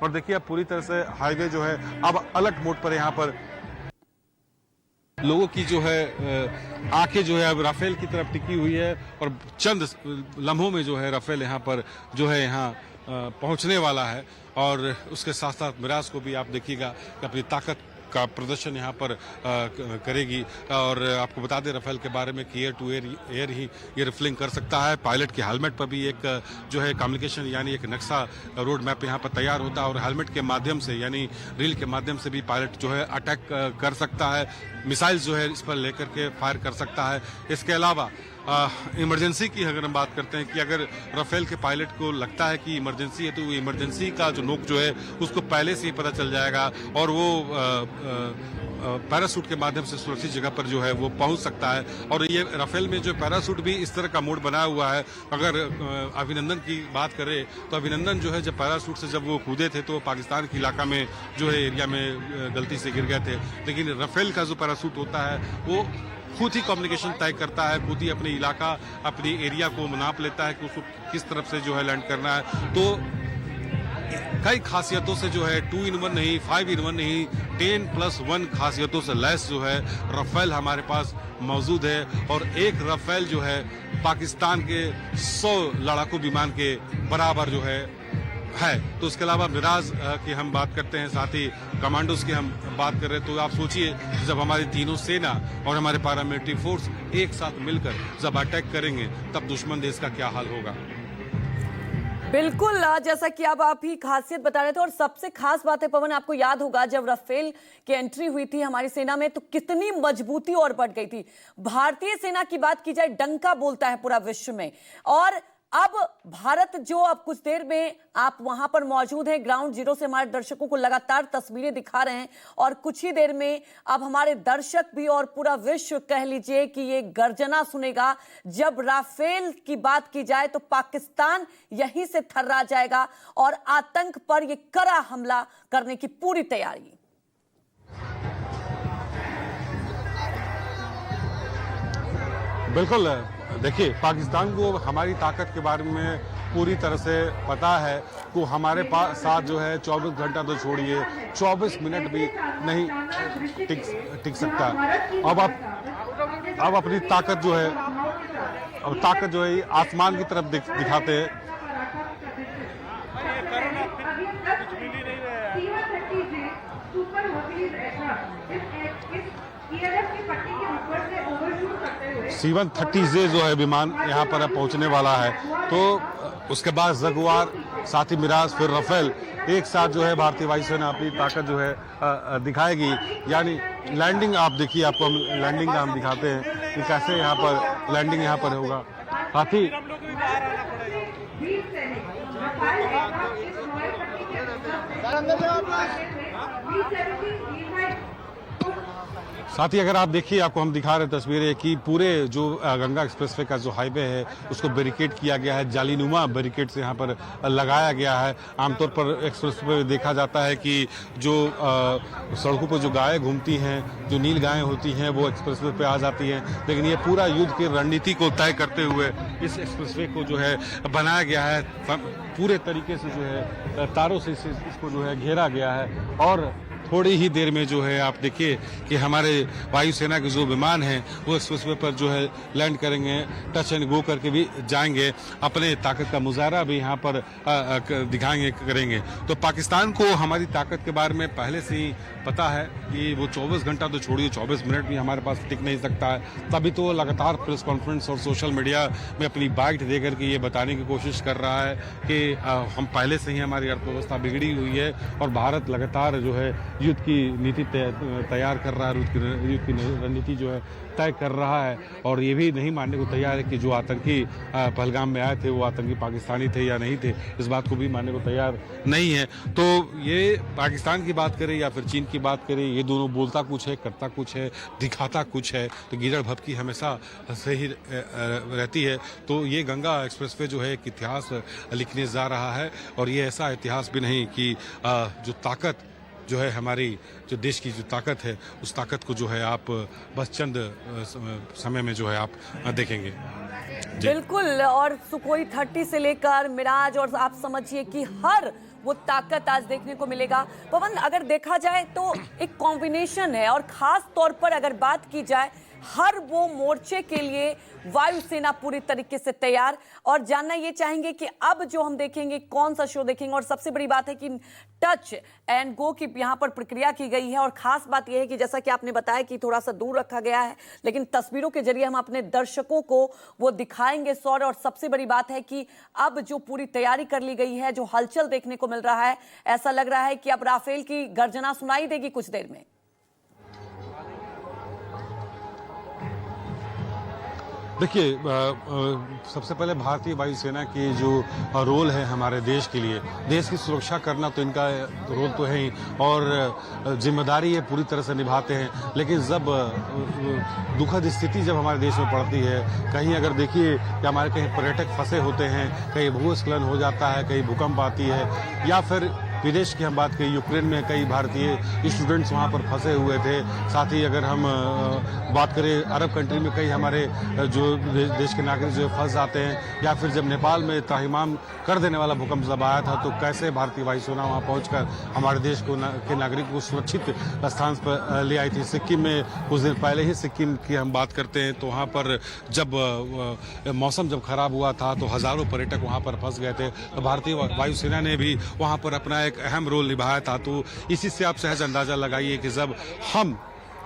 और देखिए अब पूरी तरह से हाईवे जो है अब अलर्ट मोड पर यहाँ पर लोगों की जो है आंखें जो है अब राफेल की तरफ टिकी हुई है और चंद लम्हों में जो है राफेल यहाँ पर जो है यहाँ पहुंचने वाला है। और उसके साथ साथ मिराज को भी आप देखिएगा कि अपनी ताकत का प्रदर्शन यहाँ पर करेगी। और आपको बता दें राफेल के बारे में कि एयर टू एयर ही ये रिफ्लिंग कर सकता है। पायलट के हेलमेट पर भी एक जो है कम्युनिकेशन यानी एक नक्शा रोड मैप यहाँ पर तैयार होता है और हेलमेट के माध्यम से यानी रील के माध्यम से भी पायलट जो है अटैक कर सकता है, मिसाइल जो है इस पर लेकर के फायर कर सकता है। इसके अलावा इमरजेंसी की अगर हम बात करते हैं कि अगर राफेल के पायलट को लगता है कि इमरजेंसी है तो वो इमरजेंसी का जो नोक जो है उसको पहले से ही पता चल जाएगा और वो पैरासूट के माध्यम से सुरक्षित जगह पर जो है वो पहुंच सकता है। और ये राफेल में जो पैरासूट भी इस तरह का मोड बनाया हुआ है। अगर अभिनंदन की बात करें तो अभिनंदन जो है जब पैरासूट से जब वो कूदे थे तो पाकिस्तान के इलाका में जो है एरिया में गलती से गिर गए थे, लेकिन राफेल का जो पैरासूट होता है वो खुद ही कम्युनिकेशन तय करता है, खुद ही अपने इलाका अपनी एरिया को नाप लेता है कि उसको किस तरफ से जो है लैंड करना है। तो कई खासियतों से जो है 2 in 1 नहीं, 5 in 1 नहीं, 10+1 खासियतों से लैस जो है राफेल हमारे पास मौजूद है। और एक राफेल जो है पाकिस्तान के 100 लड़ाकू विमान के बराबर जो है। तो इसके अलावा मिराज की हम बात करते हैं, साथ ही कमांडोज की हम बात कर रहे हैं। तो आप सोचिए जब हमारी तीनों सेना और हमारे पैरामिलिट्री फोर्स एक साथ मिलकर जब अटैक करेंगे तब दुश्मन देश का क्या हाल होगा। बिल्कुल, जैसा कि आप ही खासियत बता रहे थे और सबसे खास बात है पवन, आपको याद होगा जब राफेल की एंट्री हुई थी हमारी सेना में तो कितनी मजबूती और बढ़ गई थी। भारतीय सेना की बात की जाए डंका बोलता है पूरा विश्व में। और अब भारत जो अब कुछ देर में आप वहां पर मौजूद हैं, ग्राउंड जीरो से हमारे दर्शकों को लगातार तस्वीरें दिखा रहे हैं और कुछ ही देर में अब हमारे दर्शक भी और पूरा विश्व कह लीजिए कि ये गर्जना सुनेगा। जब राफेल की बात की जाए तो पाकिस्तान यहीं से थर्रा जाएगा और आतंक पर ये कड़ा हमला करने की पूरी तैयारी। बिल्कुल, देखिए पाकिस्तान को हमारी ताकत के बारे में पूरी तरह से पता है कि हमारे पास साथ जो है 24 घंटा तो छोड़िए 24 मिनट भी नहीं टिक सकता। अब अपनी ताकत जो है आसमान की तरफ दिखाते हैं। C-130J जो है विमान यहाँ पर पहुँचने वाला है। तो उसके बाद जगुआर, साथ ही मिराज, फिर राफेल एक साथ जो है भारतीय वायुसेना अपनी ताकत जो है दिखाएगी। यानी लैंडिंग आप देखिए, आपको हम लैंडिंग का हम दिखाते हैं कि कैसे यहाँ पर लैंडिंग यहाँ पर होगा। साथ ही अगर आप देखिए, आपको हम दिखा रहे तस्वीरें कि पूरे जो गंगा एक्सप्रेसवे का जो हाईवे है उसको बैरिकेड किया गया है, जालीनुमा बैरिकेड से यहाँ पर लगाया गया है। आमतौर पर एक्सप्रेसवे देखा जाता है कि जो सड़कों पर जो गायें घूमती हैं, जो नील गायें होती हैं वो एक्सप्रेसवे पे आ जाती हैं, लेकिन ये पूरा युद्ध की रणनीति को तय करते हुए इस एक्सप्रेसवे को जो है बनाया गया है। पूरे तरीके से जो है तारों से इसको जो है घेरा गया है। और थोड़ी ही देर में जो है आप देखिए कि हमारे वायुसेना के जो विमान हैं वो एक्सप्रेसवे पर जो है लैंड करेंगे, टच एंड गो करके भी जाएंगे, अपने ताकत का मुजाहरा भी यहाँ पर दिखाएंगे, करेंगे। तो पाकिस्तान को हमारी ताकत के बारे में पहले से ही पता है कि वो 24 घंटा तो छोड़िए 24 मिनट भी हमारे पास टिक नहीं सकता है। तभी तो लगातार प्रेस कॉन्फ्रेंस और सोशल मीडिया में अपनी बाइट दे करके ये बताने की कोशिश कर रहा है कि हम पहले से ही हमारी अर्थव्यवस्था बिगड़ी हुई है और भारत लगातार जो है युद्ध की नीति तैयार कर रहा है, युद्ध की रणनीति जो है तय कर रहा है। और ये भी नहीं मानने को तैयार है कि जो आतंकी पहलगाम में आए थे वो आतंकी पाकिस्तानी थे या नहीं थे, इस बात को भी मानने को तैयार नहीं है। तो ये पाकिस्तान की बात करें या फिर चीन की बात करें, ये दोनों बोलता कुछ है, करता कुछ है, दिखाता कुछ है। तो गिरड़ भपकी हमेशा सही रहती है। तो ये गंगा एक्सप्रेसवे जो है एक इतिहास लिखने जा रहा है और ये ऐसा इतिहास भी नहीं कि जो ताकत जो है हमारी जो देश की जो ताकत है उस ताकत को जो है आप बस चंद समय में जो है आप देखेंगे। बिल्कुल, और सुखोई 30 से लेकर मिराज और आप समझिए कि हर वो ताकत आज देखने को मिलेगा। पवन, अगर देखा जाए तो एक कॉम्बिनेशन है, और खास तौर पर अगर बात की जाए हर वो मोर्चे के लिए वायुसेना पूरी तरीके से तैयार। और जानना ये चाहेंगे कि अब जो हम देखेंगे कौन सा शो देखेंगे, और सबसे बड़ी बात है कि टच एंड गो की यहाँ पर प्रक्रिया की गई है। और खास बात यह है कि जैसा कि आपने बताया कि थोड़ा सा दूर रखा गया है, लेकिन तस्वीरों के जरिए हम अपने दर्शकों को वो दिखाएंगे सौर। और सबसे बड़ी बात है कि अब जो पूरी तैयारी कर ली गई है, जो हलचल देखने को मिल रहा है, ऐसा लग रहा है कि अब राफेल की गर्जना सुनाई देगी कुछ देर में। देखिए, सबसे पहले भारतीय वायुसेना की जो रोल है हमारे देश के लिए, देश की सुरक्षा करना तो इनका रोल तो है ही, और जिम्मेदारी ये पूरी तरह से निभाते हैं। लेकिन जब दुखद स्थिति जब हमारे देश में पड़ती है, कहीं अगर देखिए कि हमारे कहीं पर्यटक फंसे होते हैं, कहीं भूस्खलन हो जाता है, कहीं भूकंप आती है, या फिर विदेश की हम बात करें, यूक्रेन में कई भारतीय स्टूडेंट्स वहाँ पर फंसे हुए थे। साथ ही अगर हम बात करें अरब कंट्री में, कई हमारे जो देश के नागरिक जो फंस जाते हैं, या फिर जब नेपाल में त्राहिमाम कर देने वाला भूकंप जब आया था, तो कैसे भारतीय वायुसेना वहाँ पहुँचकर हमारे देश को के नागरिक को सुरक्षित स्थान पर ले आई थी। सिक्किम में कुछ दिन पहले ही सिक्किम की हम बात करते हैं, तो वहाँ पर जब मौसम जब खराब हुआ था, तो हजारों पर्यटक वहाँ पर फंस गए थे। तो भारतीय वायुसेना ने भी वहाँ पर अपना एक अहम रोल निभाया था। तो इसी से आप सहज अंदाजा लगाइए कि जब हम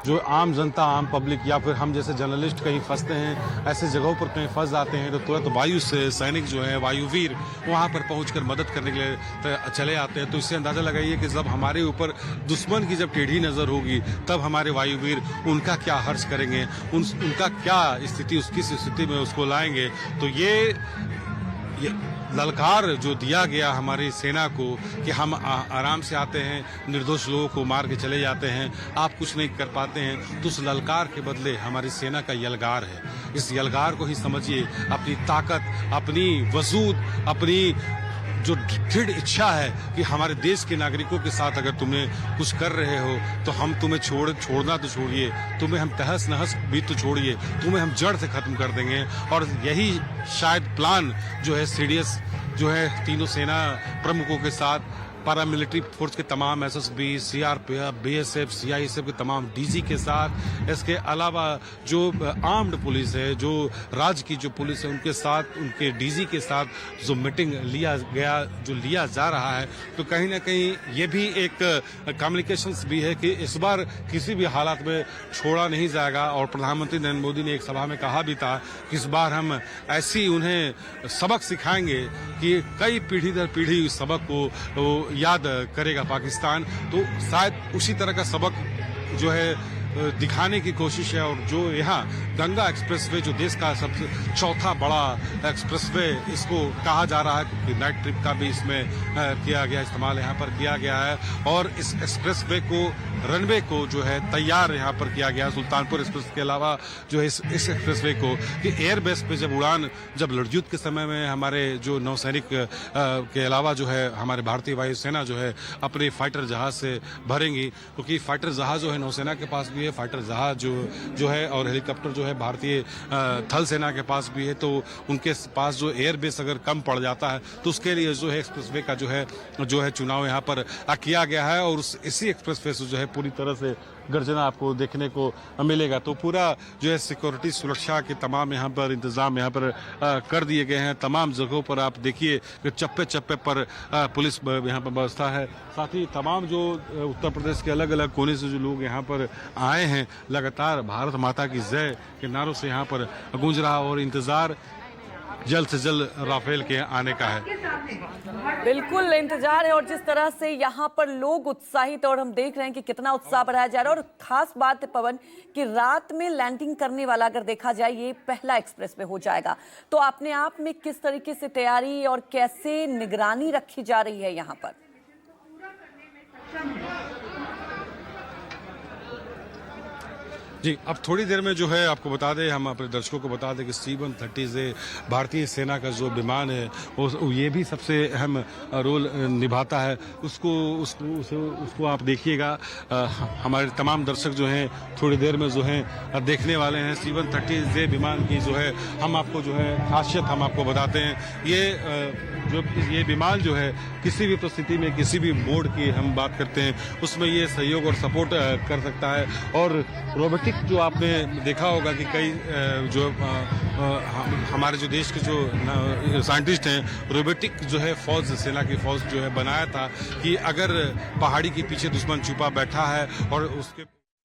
जो आम जनता, आम पब्लिक, या फिर हम जैसे जर्नलिस्ट कहीं फंसते हैं, ऐसे जगहों पर कहीं फंस जाते हैं, तो तुरंत वायु से सैनिक जो है, वायुवीर, वहां पर पहुंचकर मदद करने के लिए चले आते हैं। तो इससे अंदाजा लगाइए कि जब हमारे ऊपर दुश्मन की जब टेढ़ी नजर होगी, तब हमारे वायुवीर उनका क्या हर्ष करेंगे, उनका क्या स्थिति, किस स्थिति में उसको लाएंगे। तो ये ललकार जो दिया गया हमारी सेना को कि हम आराम से आते हैं, निर्दोष लोगों को मार के चले जाते हैं, आप कुछ नहीं कर पाते हैं, तो उस ललकार के बदले हमारी सेना का यलगार है। इस यलगार को ही समझिए अपनी ताकत, अपनी वजूद, अपनी जो दृढ़ इच्छा है कि हमारे देश के नागरिकों के साथ अगर तुम्हें कुछ कर रहे हो, तो हम तुम्हें छोड़ना तो छोड़िए, तुम्हें हम तहस नहस भी तो छोड़िए, तुम्हें हम जड़ से खत्म कर देंगे। और यही शायद प्लान जो है सीडीएस जो है तीनों सेना प्रमुखों के साथ, पैरामिलिट्री फोर्स के तमाम एसएसबी, सीआरपीएफ, बीएसएफ, सीआईएसएफ के तमाम डीजी के साथ, इसके अलावा जो आर्म्ड पुलिस है, जो राज्य की जो पुलिस है, उनके साथ, उनके डीजी के साथ जो मीटिंग लिया जा रहा है, तो कहीं ना कहीं ये भी एक कम्युनिकेशंस भी है कि इस बार किसी भी हालात में छोड़ा नहीं जाएगा। और प्रधानमंत्री नरेंद्र मोदी ने एक सभा में कहा भी था कि इस बार हम ऐसी उन्हें सबक सिखाएंगे कि कई पीढ़ी दर पीढ़ी उस सबक को याद करेगा पाकिस्तान। तो शायद उसी तरह का सबक जो है दिखाने की कोशिश है। और जो यहाँ गंगा एक्सप्रेसवे, जो देश का सबसे चौथा बड़ा एक्सप्रेसवे इसको कहा जा रहा है, क्योंकि नाइट ट्रिप का भी इसमें किया गया, इस्तेमाल यहाँ पर किया गया है। और इस एक्सप्रेसवे को, रनवे को जो है तैयार यहाँ पर किया गया सुल्तानपुर एक्सप्रेस के अलावा जो है इस एक्सप्रेसवे को कि एयरबेस पे जब उड़ान, जब लड़युद्ध के समय में हमारे जो नौसैनिक के अलावा जो है हमारे भारतीय वायुसेना जो है अपने फाइटर जहाज से भरेंगी, क्योंकि फाइटर जहाज जो है नौसेना के पास भी है, फाइटर जहाज जो है, और हेलीकॉप्टर जो है भारतीय थल सेना के पास भी है। तो उनके पास जो एयरबेस अगर कम पड़ जाता है, तो उसके लिए जो है एक्सप्रेसवे का जो है चुनाव यहाँ पर किया गया है। और इसी एक्सप्रेसवे से जो है पूरी तरह से गर्जना आपको देखने को मिलेगा। तो पूरा जो है सिक्योरिटी, सुरक्षा के तमाम यहाँ पर इंतजाम यहाँ पर कर दिए गए हैं। तमाम जगहों पर आप देखिए कि चप्पे चप्पे पर पुलिस यहाँ पर व्यवस्था है। साथ ही तमाम जो उत्तर प्रदेश के अलग अलग कोने से जो लोग यहाँ पर आए हैं, लगातार भारत माता की जय के नारों से यहाँ पर गूंज रहा, और इंतजार जल्द से जल्द राफेल के आने का है। बिल्कुल इंतजार है, और जिस तरह से यहाँ पर लोग उत्साहित, और हम देख रहे हैं कि कितना उत्साह बढ़ाया जा रहा है। और खास बात है पवन कि रात में लैंडिंग करने वाला अगर देखा जाए, ये पहला एक्सप्रेस पे हो जाएगा, तो अपने आप में किस तरीके से तैयारी और कैसे निगरानी रखी जा रही है यहाँ पर? जी, अब थोड़ी देर में जो है आपको बता दें, हम अपने दर्शकों को बता दें कि C-130 से भारतीय सेना का जो विमान है वो ये भी सबसे अहम रोल निभाता है। उसको आप देखिएगा। हमारे तमाम दर्शक जो हैं थोड़ी देर में जो हैं देखने वाले हैं। C-130 विमान की जो है हम आपको जो है खासियत हम आपको बताते हैं। ये जो ये विमान जो है किसी भी परिस्थिति में किसी भी मोड की हम बात करते हैं उसमें ये सहयोग और सपोर्ट कर सकता है। और रोबोटिक जो आपने देखा होगा कि कई जो हमारे जो देश के जो साइंटिस्ट हैं रोबोटिक जो है फौज सेना की फौज जो है बनाया था कि अगर पहाड़ी के पीछे दुश्मन छुपा बैठा है और उसके